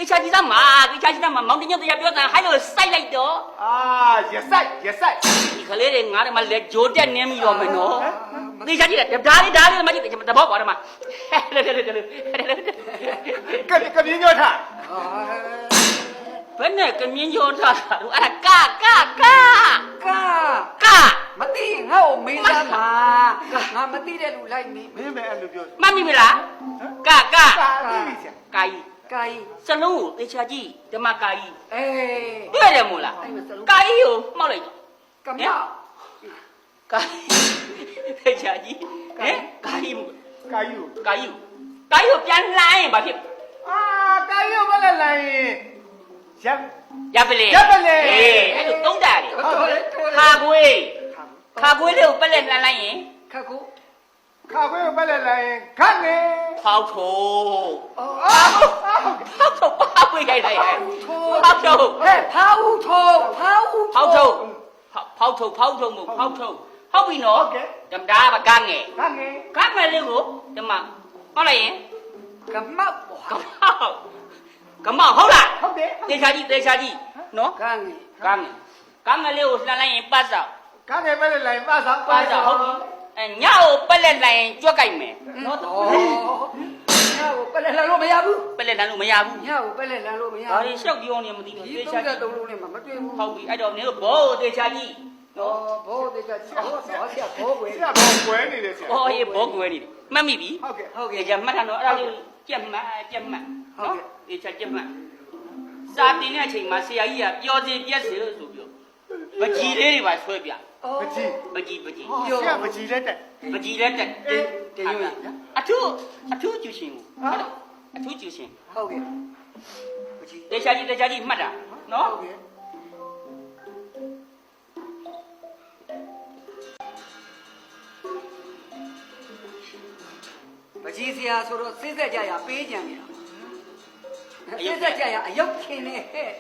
တေချာကြီးသားမှာတေချာကြီးသားမှာမောင်တင်ညတရားပြောတာဟိုက်လို့စိုက်လိုက်တော့ရဆိုင်ဒီကလေးတွေငါတို့မှလက်ဂျိုးတက်နင်းပြီးတော့မယ်နော်တေချာကြီးကဓာလေးမကြည့်တဘောပါတော့မှာကပြင်းညောထားဘယ်နဲ့ကမြင်းကျော်ထားတာတို့အဲ့ကမသိငါ့ကိုမေးသားမှာငါမသိတဲ့လူလိုက်နေမင်းပဲအဲ့လိုပြောမှတ်မိမလားကကာယီစလုံးကိုတေချာကြီးဓမ္မကာယီတွေ့တယ်မို့လားကာယီကိုမှောက်လိုက်တော့ကမောက်ကာယီတေချာကြီးကာယီကိုပြန်လှမ်းရင်ဘာဖြစ်ကာယီကိုမလဲလိုက်ရပ်ပလေအဲ့လိုသုံးတာလေခါကွေးလေးကိုပက်လက်လှမ်းလိုက်ရင်ခါကွေးကိုပက်လက်လိုက်ရင်ခတ်နေဖောက်ထုံပါပွေးရိုက်လိုက်ဖောက်ထုံဖောက်ထုံဟုတ်ပြီနော်ဓမ္မဒါကကငယ်လေးကိုဓမ္မဟောလိုက်ရင်ကမောက်ဟုတ်လားဟုတ်တယ်တေချာကြီးနော်ကငယ်လေးကိုလှမ်းလိုက်ရင်ပတ်စောက်ကငယ်ပက်လက်လိုက်ပတ်စောက်ဟုတ်ပြီညကိုပက်လက်လိုက်ရင်ကြွက်ကြိုက်မယ်နော်ညကိုပက်လက်လှမ်းလို့မရဘူးပက်လက်လှမ်းလို့မရဘူးညကိုပက်လက်လှမ်းလို့မရဘူးဒါတွေရှောက်ပြောနေမသိဘူးတေချာကြီး3လုံးနဲ့မှမတွေ့ဘူးဟုတ်ပြီအဲ့တော့နင်တို့ဘောတေချာကြီးနော်ဘောတေချာကြီးဘောဆရာဘောကွယ်နေတယ်ဆရာဘောကွယ်နေတယ်မှတ်မိပြီဟုတ်ကဲ့ကြမှတ်ထားတော့အဲ့ဒါလေးကြက်မှတ်နော်တေချာကြက်မှတ်စာတင်တဲ့အချိန်မှာဆရာကြီးကပျော်စီပြက်စီလို့ဆိုပြီးပကြီးလေးတွေပါဆွဲပြပကြီးဆရာပကြီးလက်တက်တင်ရအထူးကျူရှင်ကိုအထူးကျူရှင်ဟုတ်ကဲ့ပကြီးတေချာကြီးမှတ်တာနော်ဟုတ်ကဲ့ပကြီးဆရာဆိုတော့စိတ်သက်ကြရပေးကြံနေတာစိတ်သက်ကြရအယုတ်ခင်နေဟဲ့